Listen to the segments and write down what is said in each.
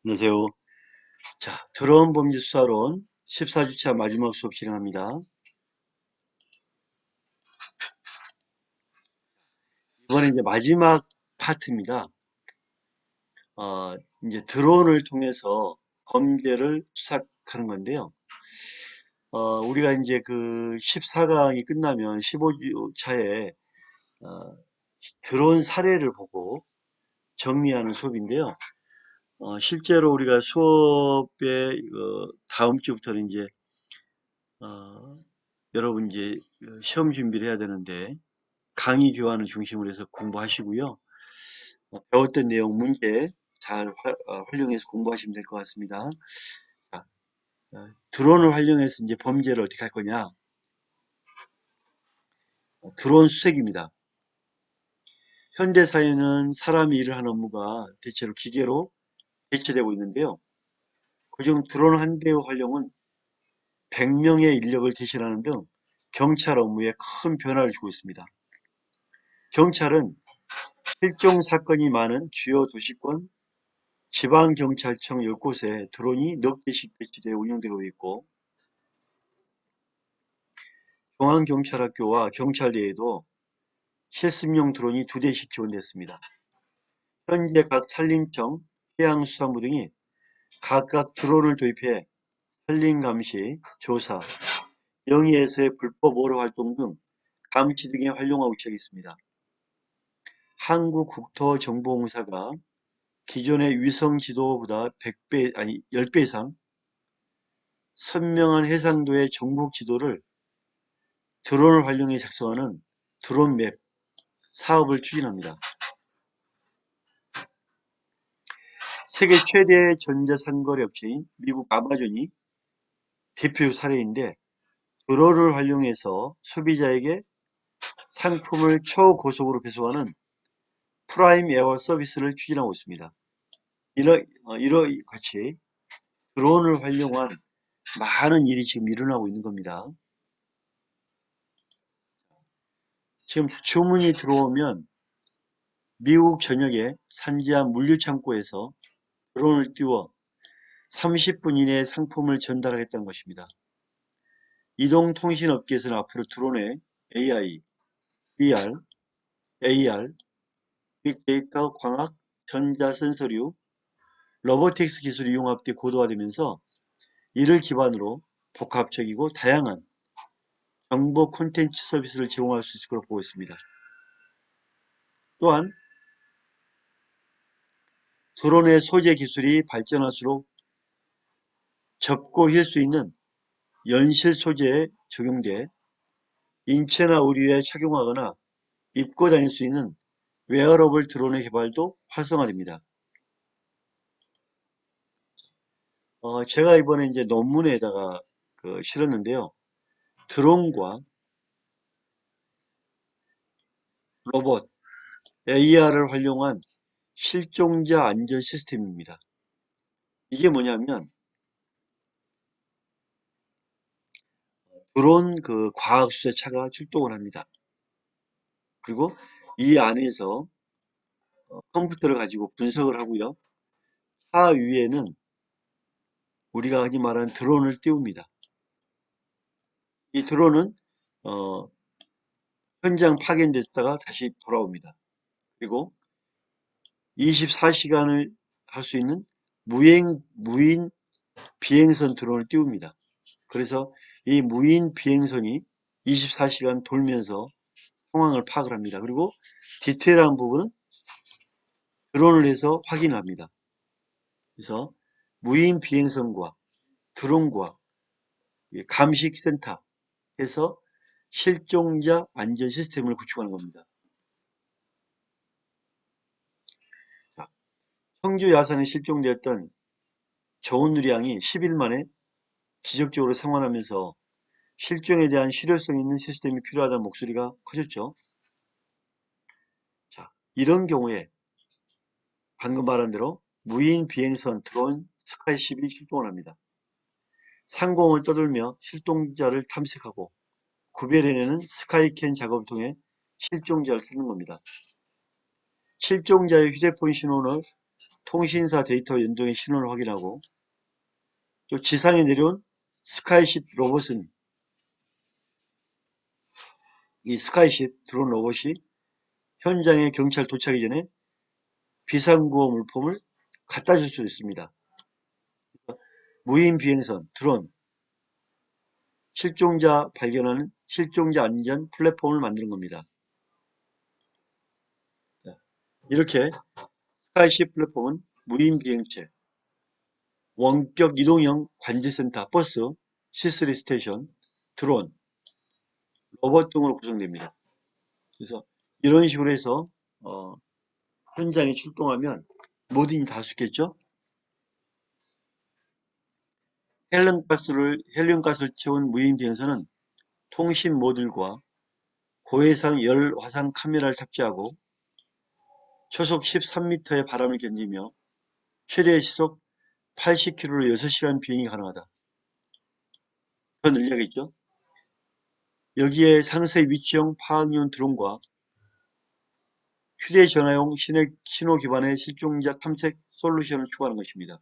안녕하세요. 자, 드론 범죄 수사론 14주차 마지막 수업 진행합니다. 이번에 이제 마지막 파트입니다. 이제 드론을 통해서 범죄를 수사하는 건데요. 우리가 이제 그 14강이 끝나면 15주차에 드론 사례를 보고 정리하는 수업인데요. 실제로 우리가 수업에 다음 주부터는 이제 여러분 이제 시험 준비를 해야 되는데 강의 교환을 중심으로 해서 공부하시고요. 배웠던 내용 문제 잘 활용해서 공부하시면 될 것 같습니다. 자, 드론을 활용해서 이제 범죄를 어떻게 할 거냐. 드론 수색입니다. 현대 사회는 사람이 일을 하는 업무가 대체로 기계로 대체되고 있는데요. 그중 드론 한 대의 활용은 100명의 인력을 대신하는 등 경찰 업무에 큰 변화를 주고 있습니다. 경찰은 실종 사건이 많은 주요 도시권 지방경찰청 10곳에 드론이 넉 대씩 배치되어 운영되고 있고, 중앙경찰학교와 경찰대에도 실습용 드론이 2대씩 지원됐습니다. 현재 각 산림청, 해양수산부 등이 각각 드론을 도입해 산림 감시, 조사, 영해에서의 불법 어로 활동 등 감시 등에 활용하고 있습니다. 한국국토정보공사가 기존의 위성 지도보다 100배, 아니 10배 이상 선명한 해상도의 전국 지도를 드론을 활용해 작성하는 드론맵 사업을 추진합니다. 세계 최대 전자상거래 업체인 미국 아마존이 대표 사례인데, 드론을 활용해서 소비자에게 상품을 초고속으로 배송하는 프라임 에어 서비스를 추진하고 있습니다. 같이 드론을 활용한 많은 일이 지금 일어나고 있는 겁니다. 지금 주문이 들어오면 미국 전역에 산지한 물류창고에서 드론을 띄워 30분 이내에 상품을 전달하겠다는 것입니다. 이동통신업계에서는 앞으로 드론에 AI, VR, AR, 빅데이터, 광학, 전자센서류, 로보틱스 기술이 융합돼 고도화되면서 이를 기반으로 복합적이고 다양한 정보 콘텐츠 서비스를 제공할 수 있을 것으로 보고 있습니다. 또한 드론의 소재 기술이 발전할수록 접고 휠 수 있는 연실 소재에 적용돼 인체나 의류에 착용하거나 입고 다닐 수 있는 웨어러블 드론의 개발도 활성화됩니다. 제가 이번에 이제 논문에다가 실었는데요. 드론과 로봇, AR을 활용한 실종자 안전 시스템입니다. 이게 뭐냐면 드론 과학수사차가 출동을 합니다. 그리고 이 안에서 컴퓨터를 가지고 분석을 하고요. 차 위에는 우리가 흔히 말하는 드론을 띄웁니다. 이 드론은 어, 현장 파견됐다가 다시 돌아옵니다. 그리고 24시간을 할 수 있는 무인 비행선 드론을 띄웁니다. 그래서 이 무인 비행선이 24시간 돌면서 상황을 파악을 합니다. 그리고 디테일한 부분은 드론을 해서 확인합니다. 그래서 무인 비행선과 드론과 감식센터 해서 실종자 안전 시스템을 구축하는 겁니다. 자, 청주 야산에 실종되었던 조은누리 양이 10일 만에 기적적으로 생還하면서 실종에 대한 실효성 있는 시스템이 필요하다는 목소리가 커졌죠. 자, 이런 경우에 방금 말한 대로 무인 비행선 드론 스카이10이 출동을 합니다. 상공을 떠돌며 실종자를 탐색하고 구별해내는 스카이캔 작업을 통해 실종자를 찾는 겁니다. 실종자의 휴대폰 신호를 통신사 데이터 연동의 신호를 확인하고, 또 지상에 내려온 스카이십 로봇은 이 스카이십 드론 로봇이 현장에 경찰 도착이 전에 비상구호 물품을 갖다 줄 수 있습니다. 무인 비행선, 드론, 실종자 발견하는 실종자 안전 플랫폼을 만드는 겁니다. 이렇게 스카이십 플랫폼은 무인 비행체, 원격 이동형 관제센터, 버스, C3 스테이션, 드론, 로봇 등으로 구성됩니다. 그래서 이런 식으로 해서 현장에 출동하면 뭐든지 다 할 수 있겠죠? 헬륨가스를 채운 무인 비행선은 통신 모듈과 고해상 열 화상 카메라를 탑재하고 초속 13m의 바람을 견디며 최대 시속 80km로 6시간 비행이 가능하다. 더 늘려야겠죠? 여기에 상세 위치형 파악용 드론과 휴대전화용 신호 기반의 실종자 탐색 솔루션을 추가하는 것입니다.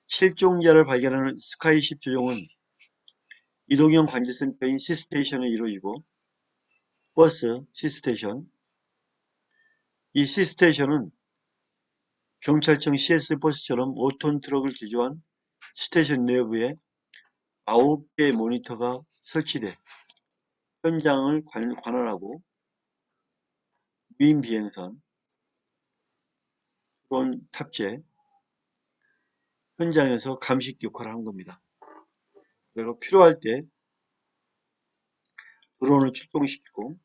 실종자를 발견하는 스카이십 조종은 이동형 관제센터인 C스테이션에 이루어지고, 버스 C스테이션, 이 C스테이션은 경찰청 CS 버스처럼 5톤 트럭을 기조한 스테이션 내부에 9개의 모니터가 설치돼 현장을 관할하고 무인 비행선, 드론 탑재, 현장에서 감식 역할을 한 겁니다. 그리고 필요할 때 드론을 출동시키고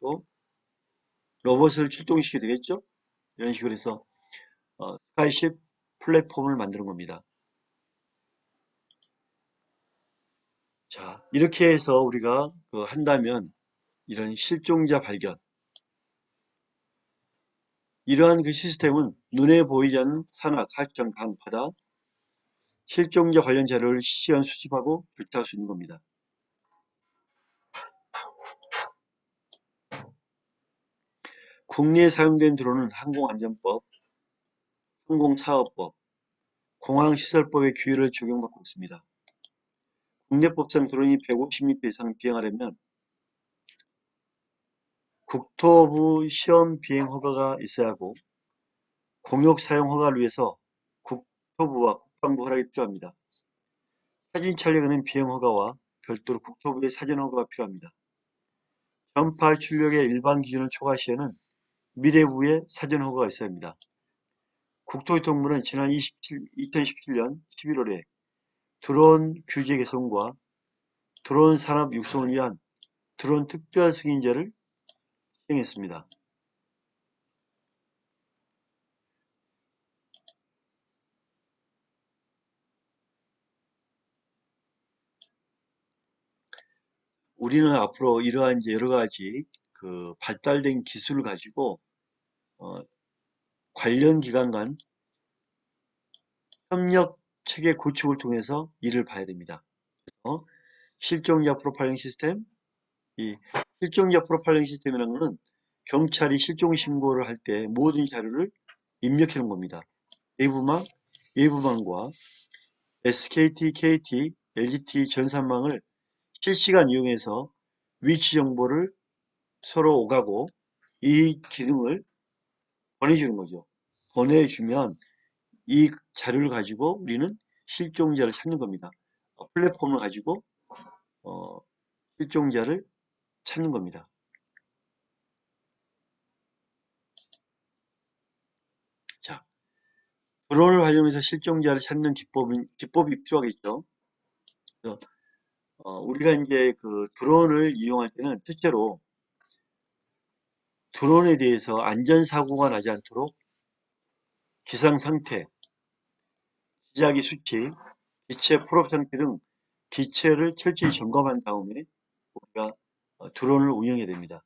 또 로봇을 출동시키게 되겠죠. 이런 식으로 해서 스카이십 플랫폼을 만드는 겁니다. 자, 이렇게 해서 우리가 한다면 이런 실종자 발견, 이러한 그 시스템은 눈에 보이지 않는 산악, 하천, 강, 바다, 실종자 관련 자료를 실시간 수집하고 조치할 수 있는 겁니다. 국내에 사용된 드론은 항공안전법, 항공사업법, 공항시설법의 규율을 적용받고 있습니다. 국내법상 드론이 150m 이상 비행하려면 국토부 시험 비행 허가가 있어야 하고, 공역 사용 허가를 위해서 국토부와 국방부 허락이 필요합니다. 사진 촬영에는 비행 허가와 별도로 국토부의 사전 허가가 필요합니다. 전파 출력의 일반 기준을 초과 시에는 미래부의 사전 허가가 있어야 합니다. 국토교통부는 지난 2017년 11월에 드론 규제 개선과 드론 산업 육성을 위한 드론 특별 승인제를 시행했습니다. 우리는 앞으로 이러한 이제 여러 가지 발달된 기술을 가지고 관련 기관 간 협력 체계 구축을 통해서 일을 봐야 됩니다. 실종자 프로파일링 시스템, 이 실종자 프로파일링 시스템이라는 것은 경찰이 실종 신고를 할 때 모든 자료를 입력해 놓은 겁니다. 외부망과 SKT, KT, LGT 전산망을 실시간 이용해서 위치 정보를 서로 오가고 이 기능을 보내주는 거죠. 보내주면 이 자료를 가지고 우리는 실종자를 찾는 겁니다. 플랫폼을 가지고 실종자를 찾는 겁니다. 자, 드론을 활용해서 실종자를 찾는 기법이 필요하겠죠. 그래서 우리가 이제 드론을 이용할 때는 첫째로 드론에 대해서 안전사고가 나지 않도록 기상 상태, 기자기 수치, 기체 풀업 상태 등 기체를 철저히 점검한 다음에 우리가 드론을 운영해야 됩니다.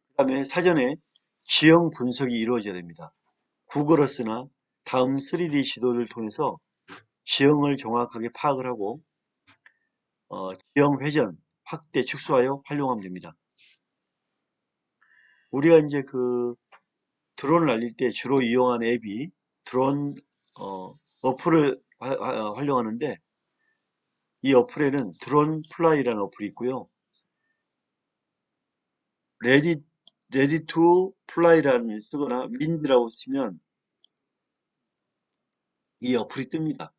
그 다음에 사전에 지형 분석이 이루어져야 됩니다. 구글 어스나 다음 3D 지도를 통해서 지형을 정확하게 파악을 하고 지형 회전, 확대, 축소하여 활용하면 됩니다. 우리가 이제 드론을 날릴 때 주로 이용하는 앱이 드론 어플을 활용하는데, 이 어플에는 드론 플라이라는 어플이 있고요. 레디 투 플라이라는 쓰거나 윈드라고 치면 이 어플이 뜹니다.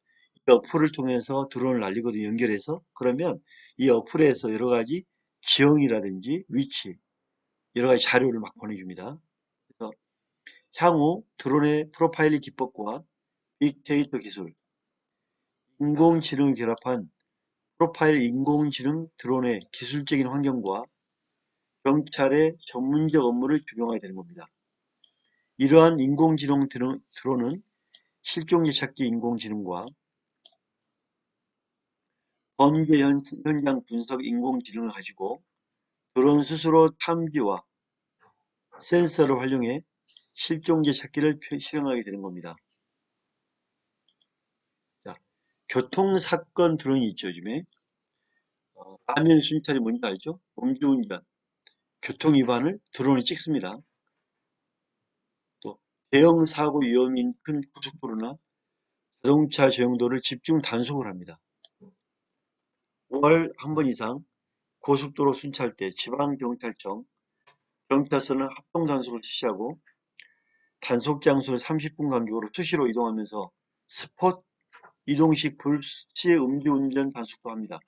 이 어플을 통해서 드론을 날리거든요. 연결해서. 그러면 이 어플에서 여러 가지 지형이라든지 위치, 여러 가지 자료를 막 보내줍니다. 그래서 향후 드론의 프로파일링 기법과 빅데이터 기술, 인공지능을 결합한 프로파일 인공지능 드론의 기술적인 환경과 경찰의 전문적 업무를 적용하게 되는 겁니다. 이러한 인공지능 드론은 실종자 찾기 인공지능과 범죄 현장 분석 인공지능을 가지고 드론 스스로 탐지와 센서를 활용해 실종자 찾기를 실행하게 되는 겁니다. 자, 교통사건 드론이 있죠, 요즘에. 화면 순찰이 뭔지 알죠? 음주운전, 교통위반을 드론이 찍습니다. 또 대형 사고 위험인 큰 고속도로나 자동차 조형도를 집중 단속을 합니다. 5월 한 번 이상 고속도로 순찰 때 지방경찰청, 경찰서는 합동 단속을 실시하고 단속 장소를 30분 간격으로 수시로 이동하면서 스폿 이동식 불시에 음주운전 단속도 합니다.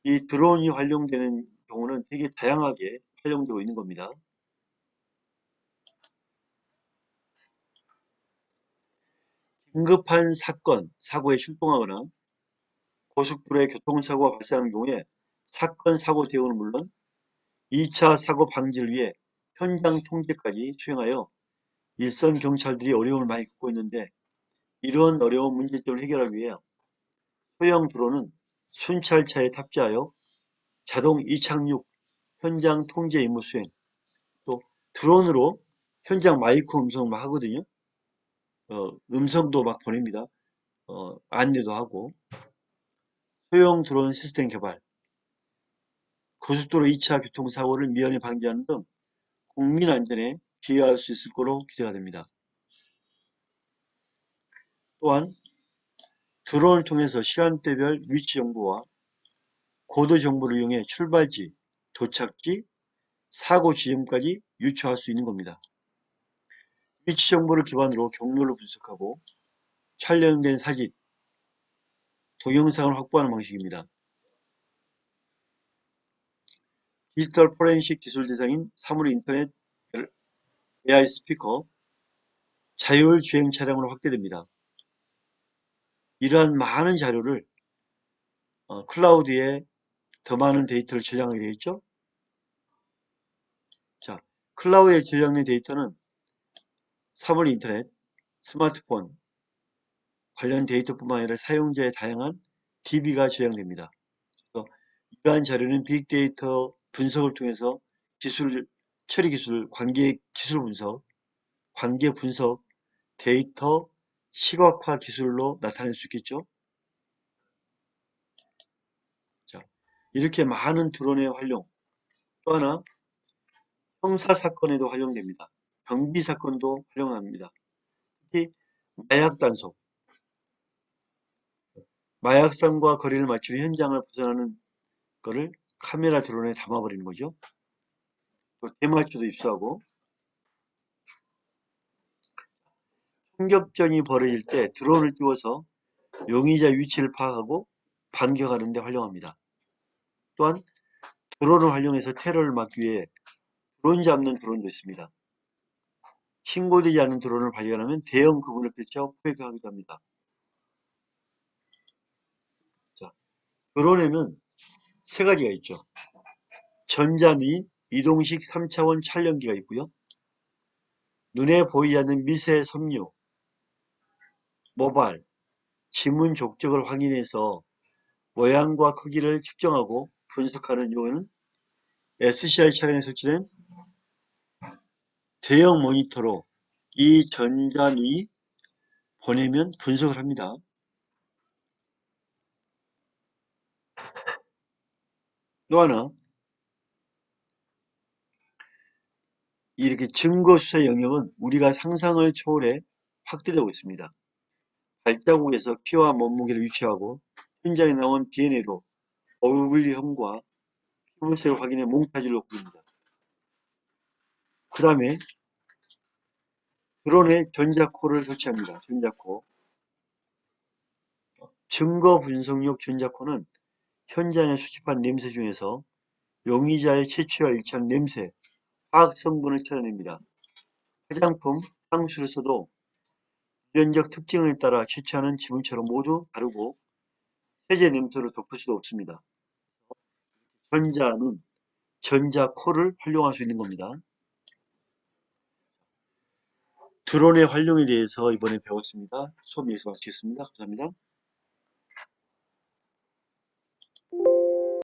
이 드론이 활용되는 경우는 되게 다양하게 활용되고 있는 겁니다. 긴급한 사건, 사고에 출동하거나 고속도로에 교통사고가 발생한 경우에 사건, 사고 대응은 물론 2차 사고 방지를 위해 현장 통제까지 수행하여 일선 경찰들이 어려움을 많이 겪고 있는데, 이런 어려운 문제점을 해결하기 위해 소형 드론은 순찰차에 탑재하여 자동 이착륙, 현장 통제 임무 수행, 또 드론으로 현장 마이크 음성 막 하거든요. 음성도 막 보냅니다. 안내도 하고. 소형 드론 시스템 개발, 고속도로 2차 교통사고를 미연에 방지하는 등 국민 안전에 기여할 수 있을 거로 기대가 됩니다. 또한 드론을 통해서 시간대별 위치 정보와 고도 정보를 이용해 출발지, 도착지, 사고 지점까지 유추할 수 있는 겁니다. 위치 정보를 기반으로 경로를 분석하고 촬영된 사진, 동영상을 확보하는 방식입니다. 디지털 포렌식 기술 대상인 사물 인터넷 AI 스피커, 자율주행 차량으로 확대됩니다. 이러한 많은 자료를 클라우드에 더 많은 데이터를 저장하게 되어 있죠. 자, 클라우드에 저장된 데이터는 사물 인터넷, 스마트폰 관련 데이터뿐만 아니라 사용자의 다양한 DB가 저장됩니다. 그래서 이러한 자료는 빅데이터 분석을 통해서 처리 기술, 관계 기술 분석, 관계 분석, 데이터 시각화 기술로 나타낼 수 있겠죠. 자, 이렇게 많은 드론의 활용, 또 하나 형사 사건에도 활용됩니다. 경비 사건도 활용합니다. 특히 마약 단속, 마약상과 거리를 맞추는 현장을 벗어나는 거를 카메라 드론에 담아버리는 거죠. 또 대마초도 입수하고, 총격전이 벌어질 때 드론을 띄워서 용의자 위치를 파악하고 반격하는 데 활용합니다. 또한 드론을 활용해서 테러를 막기 위해 드론 잡는 드론도 있습니다. 신고되지 않은 드론을 발견하면 대형 그물을 펼쳐 포획하기도 합니다. 자, 드론에는 세 가지가 있죠. 전자누이, 이동식 3차원 촬영기가 있고요. 눈에 보이지 않는 미세 섬유, 모발, 지문 족적을 확인해서 모양과 크기를 측정하고 분석하는 경우에는 SCI 차량에 설치된 대형 모니터로 이 전자누이 보내면 분석을 합니다. 또 하나, 이렇게 증거수사 영역은 우리가 상상을 초월해 확대되고 있습니다. 발자국에서 키와 몸무게를 유추하고 현장에 나온 DNA도 얼굴형과 피부색을 확인해 몽타주를 그립니다. 그 다음에 드론에 전자코를 설치합니다. 전자코. 증거 분석용 전자코는 현장에 수집한 냄새 중에서 용의자의 채취와 일치하는 냄새, 화학 성분을 찾아냅니다. 화장품, 향수를 써도 유전적 특징에 따라 채취하는 지문처럼 모두 다르고 세제 냄새로 덮을 수도 없습니다. 전자는 전자코를 활용할 수 있는 겁니다. 드론의 활용에 대해서 이번에 배웠습니다. 수업 여기서 마치겠습니다. 감사합니다.